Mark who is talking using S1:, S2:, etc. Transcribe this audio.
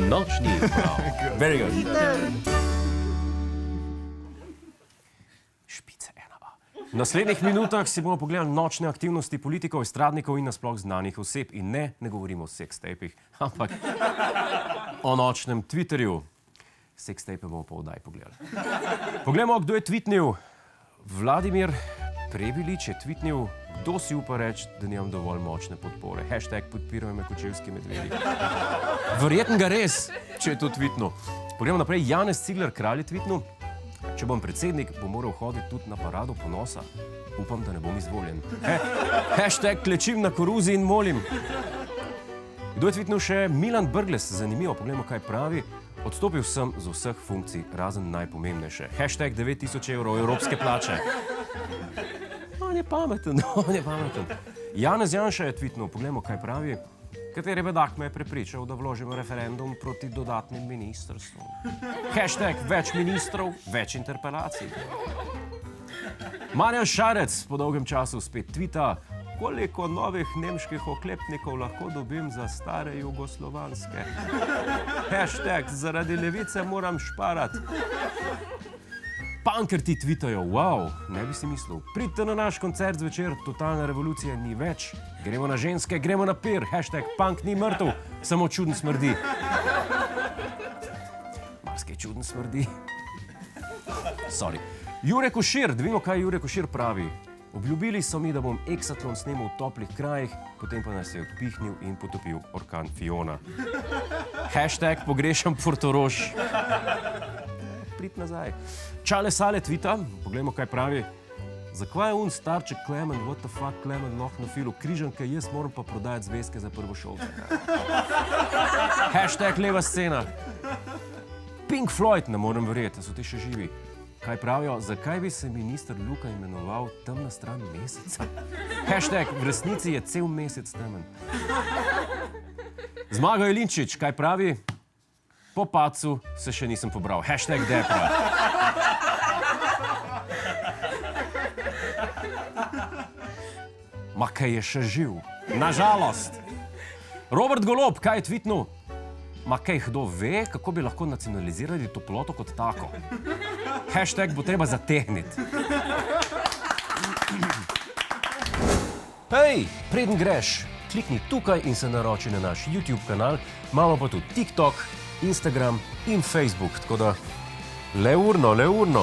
S1: Nočni prav. Very good. Špice 1A. V naslednjih minutah si bomo pogledali nočne aktivnosti politikov, estradnikov in nasploh znanih oseb. In ne govorimo o sextapih, ampak o nočnem Twitterju. Sextape bomo pa vdaj pogledali. Poglejmo, kdo je tweetnil. Vladimir Prebilič je tweetnil, kdo si upa reči, da nimam dovolj močne podpore. Hashtag podpirajo me kočevski medvedi. Verjetno ga res, če je to tweetnil. Poglejmo naprej, Janez Cigler Kralj je tweetnil, če bom predsednik, bom moral hoditi tudi na parado ponosa. Upam, da ne bom izvoljen. Hashtag klečim na koruzi in molim. Kdo je tweetnil še? Milan Brglez, zanimivo, poglejmo, kaj pravi. Odstopil sem z vseh funkcij, razen najpomembnejše. Hashtag 9000 evrov evropske plače. On je pameten, on je pameten. Janez Janša je tweetnil, poglejmo, kaj pravi. Kateri bedak me je prepričal, da vložim referendum proti dodatnim ministrstvom. Hashtag več ministrov, več interpelacij. Marjan Šarec po dolgem času spet tweeta, koliko novih nemških oklepnikov lahko dobim za stare jugoslovanske. Hashtag zaradi levice moram šparati. Punkerti tweetajo, wow, ne bi si mislil. Pridite na naš koncert zvečer, totalna revolucija ni več. Gremo na ženske, gremo na pir. Hashtag punk ni mrtev, samo čuden smrdi. Marsikaj čuden smrdi. Sorry. Jure Košir, da vidimo, kaj Jure Košir pravi. Obljubili so mi, da bom eksatlon snemal v toplih krajih, potem pa nas je odpihnil in potopil orkan Fiona. Hashtag pogrešam Portorož. Prid nazaj. Čale Sale tvita, poglejmo, kaj pravi. Zakaj je starček Klemen, what the fuck, Klemen, na filu križanke, jaz moram pa prodajati zvezke za prvošolce. Hashtag leva scena. Pink Floyd, ne morem verjeti, so ti še živi. Kaj pravijo, zakaj bi se minister Luka imenoval temna stran meseca? Hashtag v resnici je cel mesec temen. Zmago Jelinčič, kaj pravi? Po padcu se še nisem pobral. Hashtag depra. Ma kaj je še živ? Nažalost. Robert Golob, kaj je tweetnil? Ma kaj kdo ve, kako bi lahko nacionalizirali toploto kot tako? Hashtag bo treba zatehniti. Hej, preden greš, klikni tukaj in se naroči na naš YouTube kanal. Imamo pa tudi TikTok, Instagram in Facebook, tako da le urno.